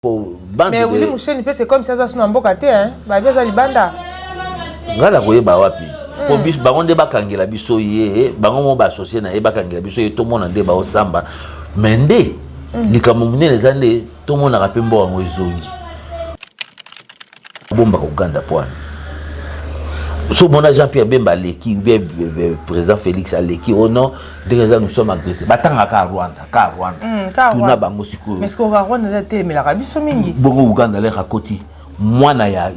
Mais oui, Moucheni, c'est comme ça, ça se n'emboîte, hein. Bah, bien, ça, libanda. Ngala koye ba wapi. Po bis bango nde bakangela biso ye, bango mo ba associé na ye bakangela biso ye to mona nde ba osamba. Mende likambo munene zande to mona rapembo wango ezongi. Bomba ko Uganda poani. So mona Jean-Pierre Bemba leki ou bien président Félix Aleki au nom déjà nous sommes agressés. Batanga ka Rwanda, ka Rwanda. Tuna bango siko. Mais ce qu'on va Rwanda la télé mais la biso mingi. Bongo Uganda le rakoti. Mwana ya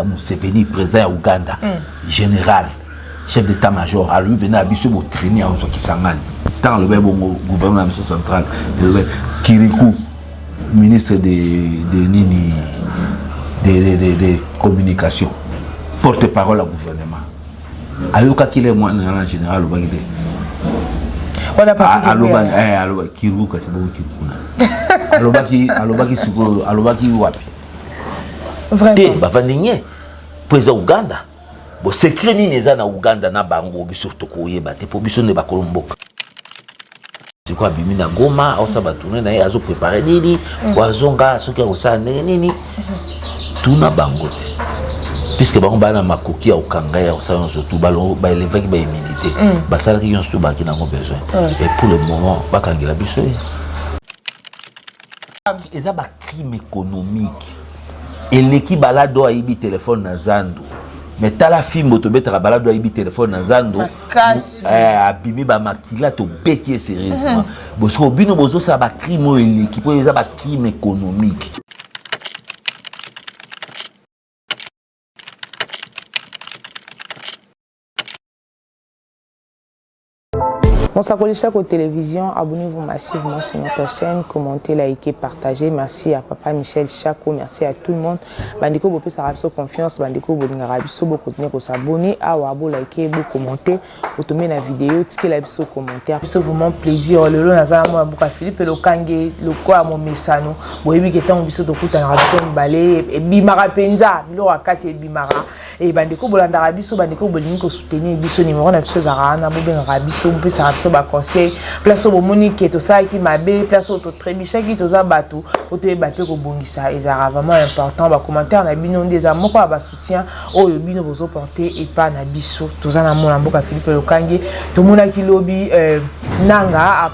Museveni président ya Uganda général chef d'état-major à lui bena biso bo traîner en soki sangani tant le bon gouvernement central Kirikou ministre de communication porte-parole au gouvernement ayoka kile mwana en général au bagide on a pas aloba Kirikou ka c'est bon Kirikou alobaki siko alobaki wapi vraiment bavandinye président Uganda bo secret ni neza na Uganda na bango biso tokoyeba te po biso ne bakolomboka siko abimi na Goma au sabatune na azo préparer nini wazonga soki osana nini tuna bango te puisque bango bana makoki ya okanga ya osana surtout balo ba éleveur ki ba immunité basala ki yon surtout ba ki nango besoin et pour le moment bakangela biso eza ba crime économique et l'équipe balado a ibi téléphone na Zando mais tala film otobeta balado a ibi téléphone na Zando abimi ba makila to betier sérieusement parce que bino bozo ça ba crime et l'équipe eza ba crime économique. On s'accorde chaque télévision, abonnez-vous massivement sur notre chaîne, commentez, likez, partagez. Merci à Papa Michel Chako, merci à tout le monde. Bandiko Bopé Sarabiso confiance, Bandiko Boningarabiso, beaucoup de s'abonner, à Wabo, liker, beaucoup commenter, automer la vidéo, tirer la biso commentaire. C'est vraiment plaisir. Le long Nazara moi Bouka Philippe le Kangé, le quoi mon messano. Boyebi qui temps biso de kuta radio balé et bimara penza, lo akati et bimara et Bandiko Bolandarabiso, Bandiko Bolingo soutenir biso numéro na biso Zara na Bobengarabiso, Bopé Sarabiso ba conseil place au monique to ça qui m'a bé place au trébicha qui to za bateau pour te battre ko bongisa et ça vraiment important ba commentaire na bino des amours ba soutien o yo bino bozo porter et pas na biso to za na mona mboka Philippe Lokange to mona ki lobby nanga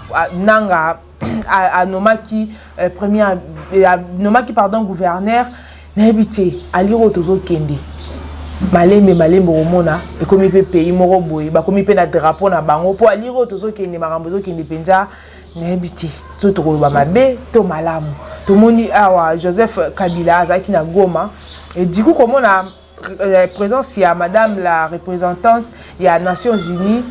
à nomaki premier nomaki pardon gouverneur na habité à liro tozo kende malembe omona e komi pe pays moko boye ba komi pe na drapeau na bango po aliro tozo kende makambo zo kende penza na habité to to ba mabe to malamu to moni awa Joseph Kabila azaki na Goma et du coup comme on a présence il y a madame la représentante il y a Nations Unies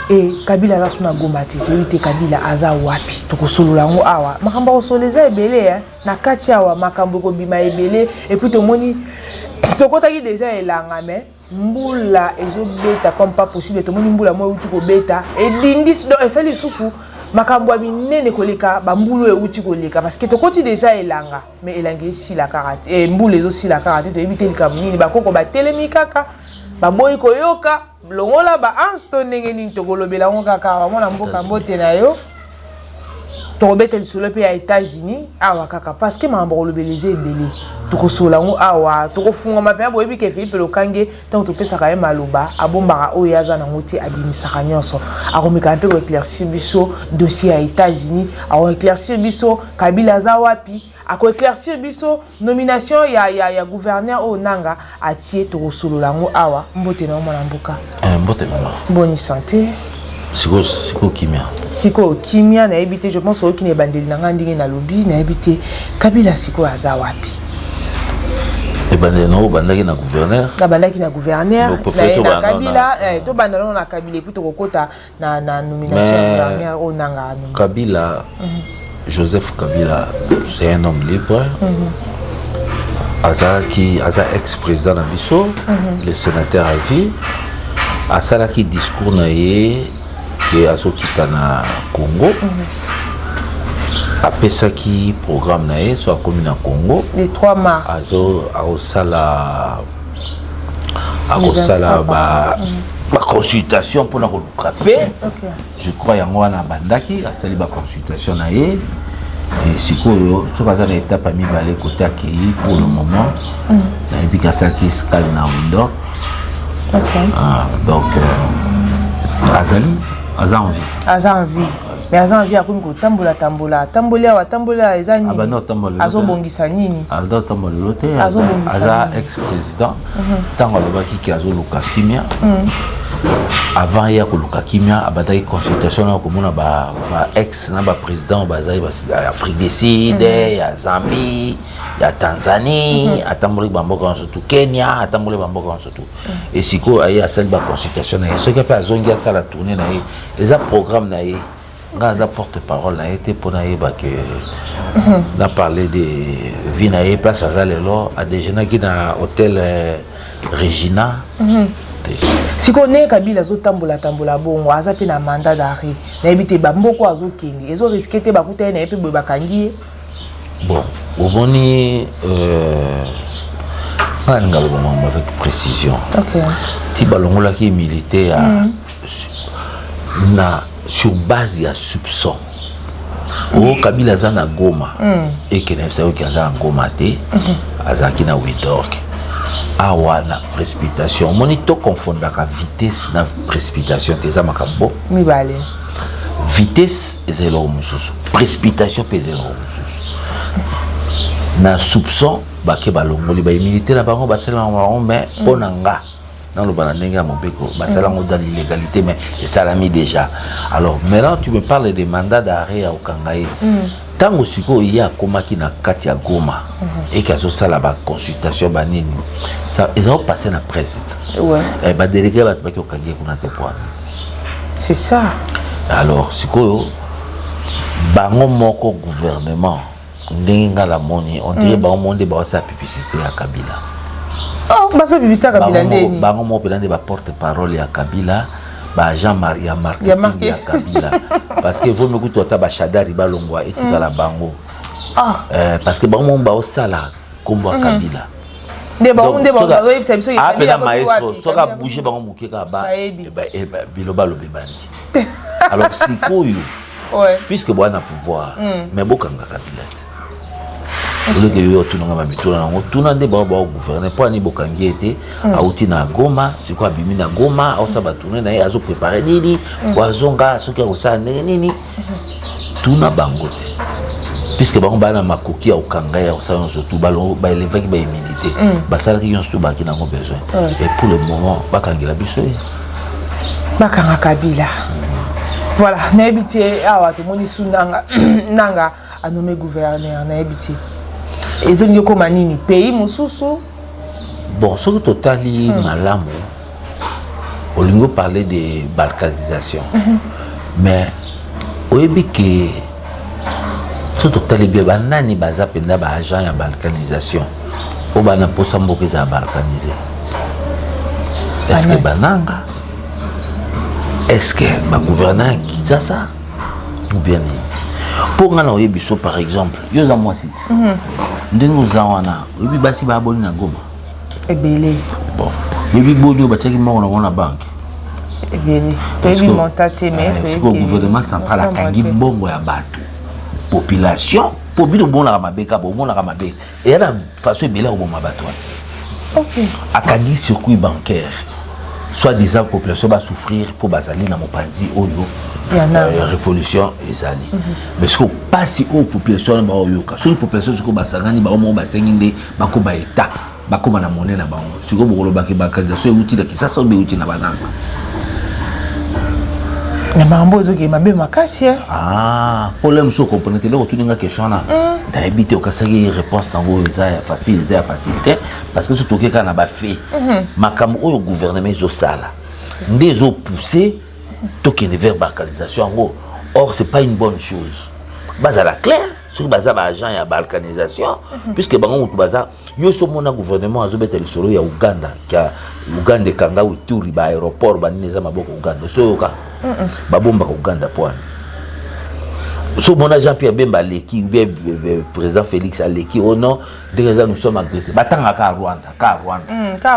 et Kabila za suna Goma te te Kabila aza wapi to ko solola ngo awa makambo ko soleza ebele na kati awa makambo ko bima ebele et puis to moni tokota ki déjà elanga mais mbula ezobeta comme pas possible to moni mbula mo uti ko beta et dindis do esali susu makambo ya minene koleka ba mbulu e uti koleka parce que tokoti déjà elanga mais elanga si la karate et mbula ezo si la karate to ebite likambo nini ba koko ba telemi kaka ba boy koyoka longola ba ansto ndenge nini tokolobela ngo kaka mona mboka mbote na yo tokobeta lisolo pe ya États-Unis awa kaka parce que mambo kolobeleze ebele tokosola ngo awa tokofunga mapya boyebi ke Philippe Lokange tant topesa ka maloba abombaka oyo yaza na ngoti abimisaka nyonso akomeka mpe ko éclaircir biso dossier ya États-Unis a éclaircir biso Kabila za wapi ako éclaircir biso nomination ya gouverneur au nanga atie tokosolola ngo awa mbote na mwana mboka mbote mama bonne santé. Siko kimia na ebité je pense que ne bandeli nanga ndingi na lobby na ebité Kabila siko aza wapi e bandeli na bandaki na gouverneur na Kabila to bandalo na Kabila puis to kokota na nomination gouverneur au nanga Kabila Joseph Kabila c'est un homme libre aza ex-président na biso le sénateur à vie asala ki discours na ye qui est à na Congo apesaki programme na ye soit commune na Congo le 3 mars aosala ba consultation pour la lukape je crois yango wana bandaki asali ba consultation na ye Et si vous avez une étape à mi-balé côté accueilli pour le moment, et puis ça qui se calme dans Windows. Donc, Azali, Aza envie. Aza envie. Mais Aza envie à quoi tambola tambola ezani. Ah bah non tambola. Azo bongisa nini. Azo tambola loté. Azo bongisa. Aza ex-président. Tango le baki qui azo luka kimia. Avant il y a luka kimia abataki consultation na komona ba ex na ba président bazali ba Afrique du Sud, ya Zambie, ya Tanzanie, atamboli bamboka surtout Kenya, atamboli bamboka surtout. Et siko ayi asali ba consultation na ce qui pas zongi à la tournée na yi. Les programme na yi. Gaza porte-parole a été pour que on a parlé de Vinaye place à Zalelo à déjeuner qui dans hôtel Regina. Si on est Kabila zo tambola bongo aza pe na mandat d'arrêt na ebité bamboko azo kendi ezo risquer te bakuta na epe bakangi. Bon, au boni avec précision. OK. Ti balongola qui est militaire na sur base de soupçon. Au Kabila Zana Goma et que nous savons qu'il y a un Goma té, Azaki na Widork. Awa na précipitation. Monito confondre la vitesse na précipitation. T'es à Macabo. Mi balé. Vitesse est zéro mususu. Précipitation est zéro mususu. Na soupçon, bah que balongoli bah militaire là par contre bah c'est là mais ponanga. Dans le balandenga mobeko bah ça là on dans l'illégalité mais ça l'a mis déjà. Alors maintenant tu me parles des mandats d'arrêt au Kangaï. Tant aussi qu'il y a comme qui na Katia Goma et qu'il y a ça là-bas consultation banini ça ils ont passé la presse. Ouais. Et bah délégué va pas que Kangaï qu'on a point. C'est ça. Alors si quoi bango moko gouvernement ndenga la moni on dirait bango monde ba sa publicité à Kabila. Oh, bah ça publicité à Kabila ndeni. Bango mo pelande ba porte-parole à Kabila. Bah Jean-Marie a marqué à Kabila parce que vous me écoutez ta bachadari balongwa et tika la bango parce que bango ba osala kombo à Kabila de bango de bango zo yebisa biso ah pela maestro soka bouger bango mukeka ba biloba lobe bandi alors c'est koyo puisque bwana pouvoir mais bokanga Kabila le que yo tunanga mamitula nango tunande ba gouverner pour ani bokangi été auti na Goma c'est quoi bimi na Goma au saba tourner na azo préparer nini wazonga soki osa nini tuna bangoti puisque bango bana makoki au kanga ya osa surtout balo ba élever ki ba humilité ba sala ki yon surtout ba ki nango besoin et pour le moment bakangela biso bakanga Kabila voilà na habité awa to moni sunanga nanga a nommé gouverneur na habité. Et donc, il y a un pays, Moussoussou. Bon, ce que totali malamu, on lui parler de balkanisation. Mais, au début que ce totali bien, banani baza penda ba agent ya balkanisation. Au bana posa mboke za balkaniser. Est-ce que bananga? Est-ce que ma gouverneur qui ça ça? Ou bien pour nga na oyebiso par exemple, yo za moi site. Ndengo zawana, oyebi basi ba aboli na Goma. Ebele. Bon, oyebi boli ba tcheki mo na banque. Ebele. Oyebi montate mais c'est que le gouvernement central a kangi mbongo ya bato. Population, pour bino bon la mabeka, bon la mabe. Et ya na façon ebele ko bomba bato. OK. A kangi circuit bancaire. Soit disant population va souffrir pour bazali na mopanzi oyo révolution ezali mais ce que pas si haut population ba oyo ka so population ce que basangani ba mo basenginde ba ko ba état ba ko na monnaie na bango ce que bokolo ba ke ba candidature utile ki ça so be utile na bananga na mambo zo ke mabe makasi problème so comprendre que le retourner question na da habiter au kasaki réponse tango ça facile ça facilité parce que ce toke kana ba fait makam oyo gouvernement zo sala ndé zo pousser token vers balkanisation en gros. Or c'est pas une bonne chose base à la claire sur base à agent ya balkanisation puisque bango mutu baza yo so mona gouvernement azo beta lisolo ya Uganda kia Uganda kanga uturi ba aéroport ba neza maboko Uganda so yoka ba bomba ko Uganda poani so mona Jean-Pierre Bemba leki ou bien président Félix Aleki oh non déjà nous sommes agressés batanga ka Rwanda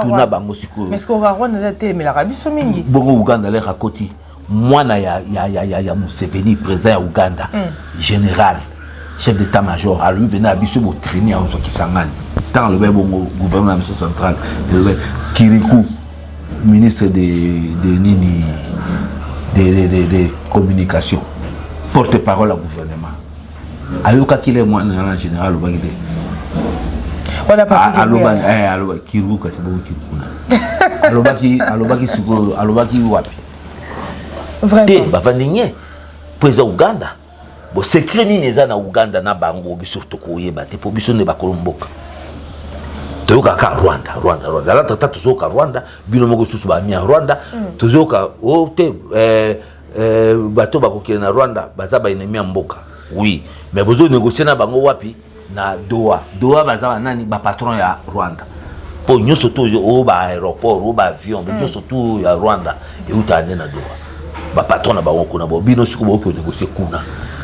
tuna bango siko mais ce qu'on va Rwanda la télé mais la rabiso mingi bongo Uganda le rakoti mwana ya Museveni président ya Uganda général chef d'état-major à lui venir à biso bo traîner en qui sangani tant le bon gouvernement central Kirikou ministre de communication porte-parole au gouvernement ayoka kile mwana en général au bagide on a pas Kirikou kasi bo Kirikou alobaki siko alobaki wapi vraiment ba vandinye poeza Uganda bo secret ni neza na Uganda na bango biso tokoyeba te po biso ne bakolomboka toyoka ka Rwanda la tata tozoka Rwanda bino moko susu ba mi Rwanda tozoka o te bato bakokela na Rwanda baza ba ennemi mboka oui mais bozo négocier na bango wapi na Doha baza nani ba patron ya Rwanda po nyoso to o ba aéroport o ba avion mais nyoso to ya Rwanda e utane na Doha ba patron na bango kuna bo bino siko bo négocier kuna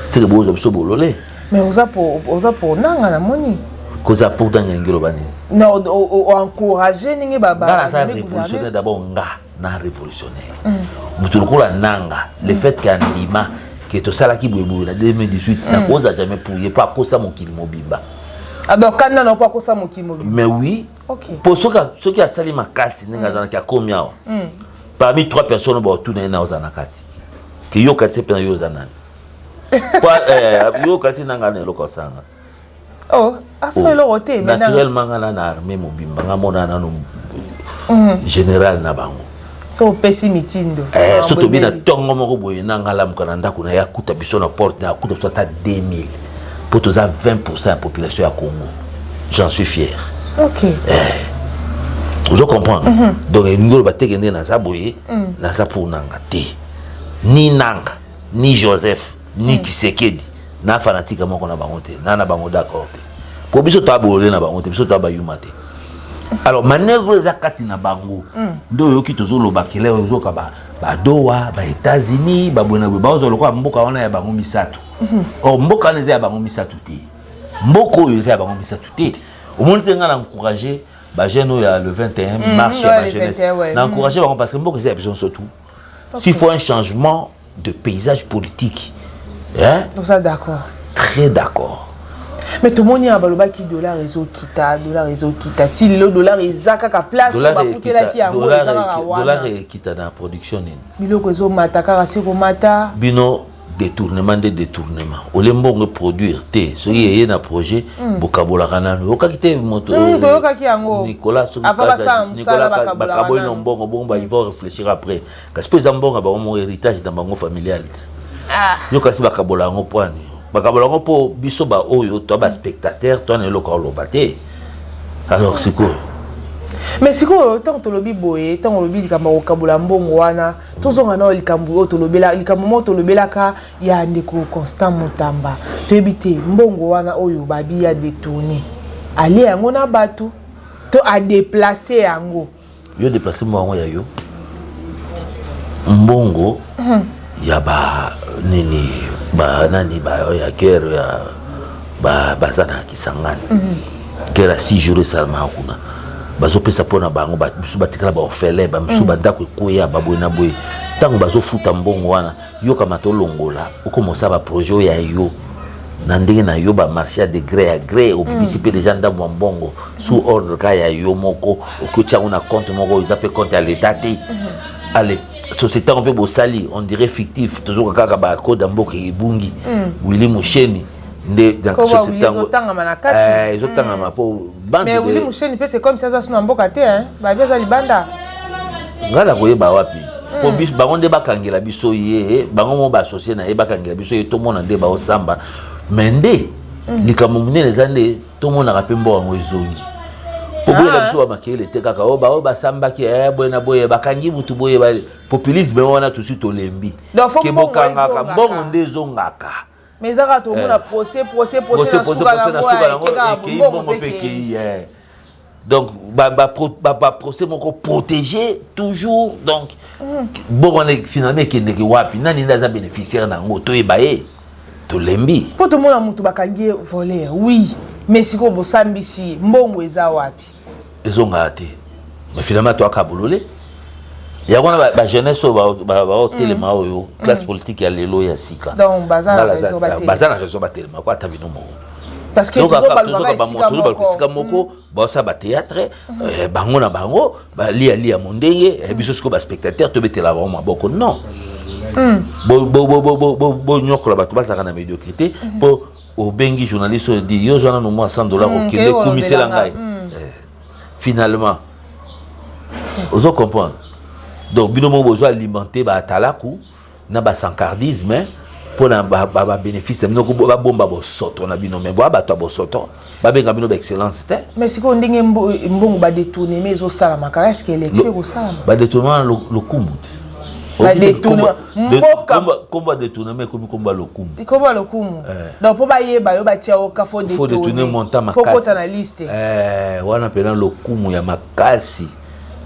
c'est que bozo biso bololé mais oza pour nanga na moni koza pour dans ngelo bani non encourager ningi baba ça révolutionnaire d'abord na révolutionnaire mutulokola nanga le fait qu'andima que to sala ki boyeboy na 2018 na koza jamais pour y pas kosa mokili mobimba donc quand na pas kosa mokili mobimba mais oui OK pour ceux qui a sali makasi ninga zana ki akomia parmi 3 personnes ba tout na ozana kati ki yo kati pe na yo zana quoi yo kasi nanga na loko sanga oh asa lo roté mais naturellement na armée mobimba ngamona na no général na bango so pesi mitindo so to bina tongo moko boye na ngala mukana ndako na ya kuta biso na porte na kuta biso ta 2000 pour tous à 20% la population ya Congo j'en suis fier OK vous comprenez donc ngolo batekende na za boye na za pour nanga te ni nanga ni Joseph ni Tshisekedi na fanatique moko na bango te na bango d'accord te po biso to abolé na bango te biso to abayuma te alors manœuvre zakati na bango ndo yoki tozolo bakile ozoka ba Doha ba États-Unis ba bona ba ozolo kwa mboka wana ya bango misatu o mboka neze ya bango misatu te mboko yo ya bango misatu te au moins tenga na encourager ba jeune ya le 21 marche ba jeunesse na encourager bango parce que mboka c'est besoin surtout s'il faut un changement de paysage politique hein donc ça d'accord très d'accord mais tout le monde y a baloba qui dollar réseau kita ti le dollar ezaka ka place ba kutela ki yango ezaka wana dollar kita na production ni biloko ezo mataka kasi ko mata bino détournement olembo produire te so yeye na projet bokabola kana okakite moto toyoka ki yango Nicolas bakabola no mbongo bomba il va réfléchir après parce que zambonga ba mon héritage dans bango familial yo kasi bakabola ngo poani bakabola ngo po biso ba oyo to ba spectateur to na lokalo lobate alors c'est quoi mais siko tant to lobi boye tant lobi likamba okabula mbongo wana tozonga na likambo to lobela likambo mo to lobelaka ya ndeko Constant Mutamba to ebite mbongo wana oyo babi ya détourner aller yango na batu to a déplacer yango yo déplacer mo ya yo mbongo ya ba nini ba nani ba ya guerre ya ba bazana kisangani kera 6 jours seulement kuna bazo pesa pona bango ba biso batikala ba orphelin ba biso bandako ekoya baboye na boye tango bazo futa mbongo wana yo kama to longola okomosa ba projet ya yo na ndenge na yo ba marché de gré à gré au bibisipe les gens dans mbongo sous ordre ka ya yo moko okotia una compte moko ils appellent compte à l'état te allez société on peut bosali on dirait fictif toujours kaka ba code mboka ebungi Willy Musheni nde dans société ezotanga mapo bande mais Willy Musheni pe c'est comme ça suna mboka te hein ba bieza libanda ngala koyeba wapi po bis bango nde bakangela biso ye bango mo ba associé na ye bakangela biso ye to mona nde ba osamba mende likambo munene zande to mona kapembo wango ezongi Poboye la biso makele te kaka o ba samba ki boye na boye bakangi mutu boye ba populisme wana tout suite olembi ke bokanga ka bongo nde zongaka mais zaka to mona procès na bongo peki donc ba procès moko protéger toujours donc bon on est finalement qui ndeke wapi nani ndaza bénéficiaire na ngo to ebaye to lembi po to mona mutu bakangi voler oui mais siko bosambisi mbongo eza wapi ezonga te mais finalement to akabolole Il y a une jeunesse qui a une classe politique qui a l'élo et sika. Donc, bazar la raison tellement. Quoi, t'as vu non? Parce que tout le théâtre, bango na bango, lia mondenge, biso ba spectateur te betela vraiment beaucoup non. Bo nyoko la bato basaka na médiocrité pour au bengi journaliste dit yo zona no mo $100 au kile commissaire ngai. Finalement, vous comprenez. Donc bino mo besoin alimenter ba talaku na ba sankardisme pour na ba bénéfice bino ko ba bomba bo soto na bino mais ba bato bo soto ba benga bino ba excellence te. Mais si ko ndenge mbongo ba détourner mais zo sala makara est-ce que élection ko sala ba détournement le kumut ba détournement combat détournement comme combat le kumut combat le kumut donc pour ba yeba yo ba tia o ka faut détourner montant makasi faut ko na liste wana pena le kumut ya makasi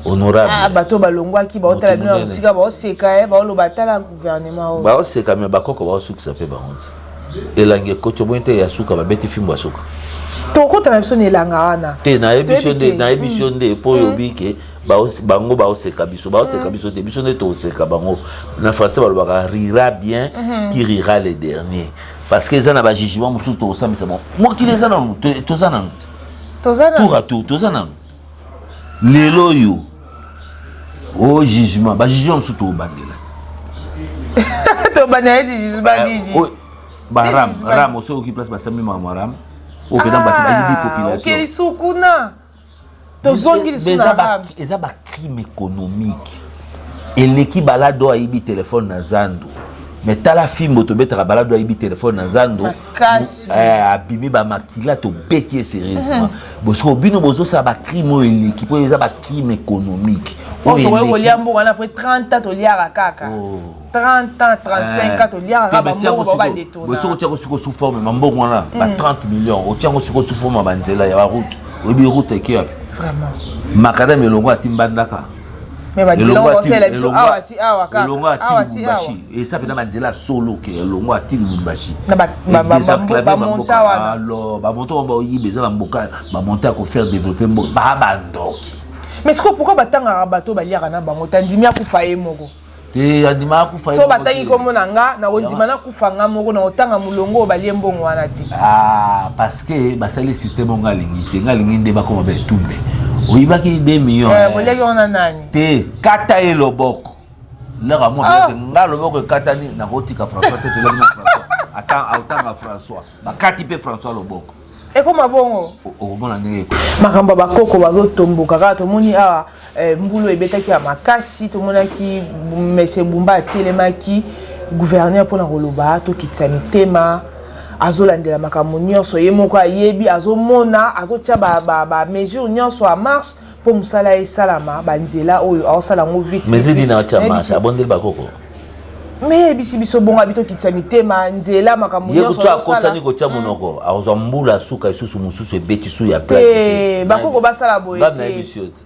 honorable bato balongwa ki ba otala bino musika ba oseka ba lo batala gouvernement ba oseka mais ba koko ba osukisa pe ba honte elange kocho bonte ya suka ba beti fimbo suka to kota na biso ne langa wana te na émission de po yobike bango ba oseka biso de biso ne to oseka bango na français ba lo rira bien qui rira les derniers parce que ça na ba jugement musu to osamisa bon moi qui les ana to zana tour à tour to zana lelo yo au jugement ba jugement musu to bandela to bandela jugement diji ram aussi qui place ba sami maram au pédant bati ba yidi population OK sukuna to zongi li suna eza ba crime économique et l'équipe balado ayibi téléphone na zando mais tala film to betara balado ayibi téléphone na zando abimi ba makila to betier sérieusement parce que bino bozo ça ba crime et l'équipe eza ba crime économique on to liambo wana après 30 ans to liara kaka 30 ans 35 ans to liara ba mbongo ba détourner bozo tia ko sous forme mbongo wana ba 30 millions o tia ko sous forme ba nzela ya route obi route qui vraiment makadam elongo atimbandaka mais ba dilo ko sela biso awati awaka awati et ça peut mandela solo ke elongo atili mbashi ba monta wana alors ba monta ba yibeza ba mboka ba monta ko faire développer ba bandoki mais est-ce que pourquoi batanga bato baliaka na bango tandimi akufa ye moko te andima akufa ye so batangi komo nanga na ondima na kufanga moko na otanga mulongo balie mbongo wana te parce que basali système ngalingi nde bakoma be tumbe oyibaki 2 millions boleki wana nani te kata ye loboko lera mo peut-être nga loboko katani na kotika François te telema François atanga François bakati pe François loboko ekoma bongo okomona ndenge makambo bakoko bazotomboka kaka tomoni awa mbulu ebetaki ya makasi tomonaki mese Bumba atelemaki gouverneur mpona koloba tokitisa mitema azolandela makambo nyonso ye moko ayebi azomona azotia ba mesure nyonso a marche mpo mosala esalama banzela oyo aosala yango vite mesure dina otia marche abondeli bakoko mais biso bonga bito kitisa mitema nzela makambo nyonso ye kosani kotia monoko azwa mbula suka isusu mususu ebeti su ya plaque bakoko basala boye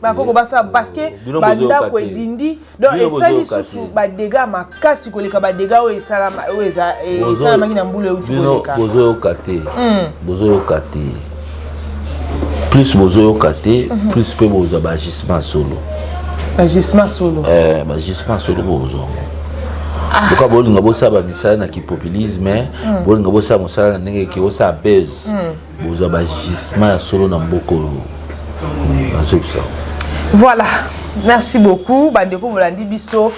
bakoko basala parce que bandako edindi donc esali susu badega makasi koleka badega oyo esalamaki na mbula euti koleka bozoyoka te plus bozoyoka te plus mpe bozwa baagissement solo baagissement solo bozwa pourquoi bolinga bosala misala na kipopulisme bolinga bosala mosala na ndenge ke osala base bozwa bagissement ya solo na mboko azobisa. Voilà, merci beaucoup bandeko bolandi biso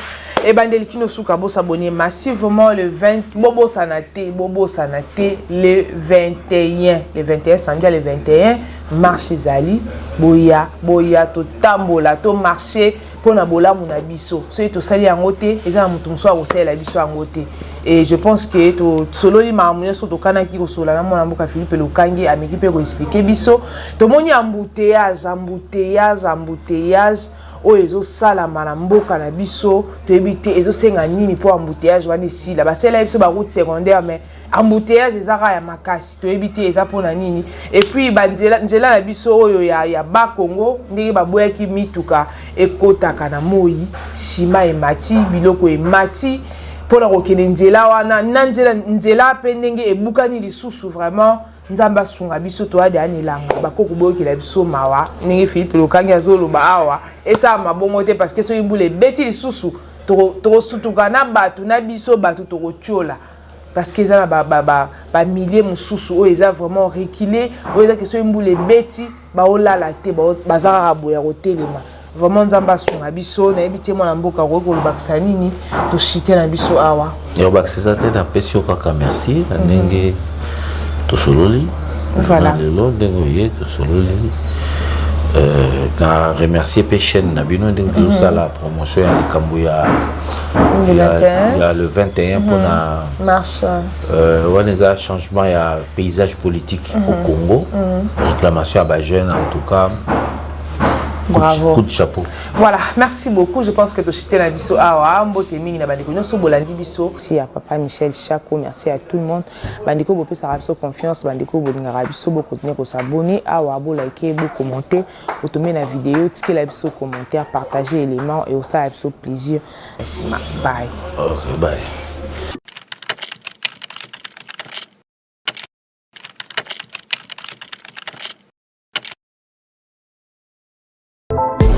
et bandeli kino suka bosabonner massivement le 20 bobo sanate le 21 samedi le 21 marché zali boya to tambola to marché pona bolamu na biso so to sali yango te eza mutu muso akosala biso yango te et je pense que to sololi mamunyo so to kanaki ko sola na mona mboka Philippe Lukangi ameki pe ko expliquer biso to moni embouteillage oyo ezosalama na mboka na biso toyebi te ezosenga nini mpo embouteillage wana esila basala biso baroute secondaire mais embouteillage ezaka ya makasi toyebi te eza mpona nini et puis nzela na biso oyo ya bakongo ndenge baboyaki mituka ekotaka na moi nsima emati biloko emati mpona kokende nzela wana na nzela mpe ndenge ebukani lisusu vraiment nzamba sunga biso to ade anilanga bakoko boyokela biso mawa ndenge Philippe Lokangi azoloba awa esa mabongo te parce que so imbule beti lisusu tokosutuka na bato na biso bato tokotiola parce que eza na ba milliers mususu oyo eza vraiment reculé oyo eza question imbule beti baolala te bazaka boya kotelema vraiment nzamba sunga biso na yebi te mwana mboka kolobakisa nini toshite na biso awa yobakisa te na pesi kaka merci na ndenge tosololi voilà lelo ndenge oye tosololi na remercier pe chaîne na bino ndenge tosala promotion ya likambo ya le 21 pour na marche wana eza changement ya paysage politique au Congo réclamation à ba jeune en tout cas. Bravo. Coup de chapeau. Voilà, merci beaucoup. Je pense que tu as la biso awa mbote mingi na bandiko nyonso bolandi biso. Merci à papa Michel Chako, merci à tout le monde. Bandiko bopé sa biso confiance, bandiko bolingara biso bo continuer ko s'abonner awa bo liker, bo commenter, otomé na vidéo, tirer la biso commentaire, partager éléments et aussi à biso plaisir. Merci. Bye. OK, bye.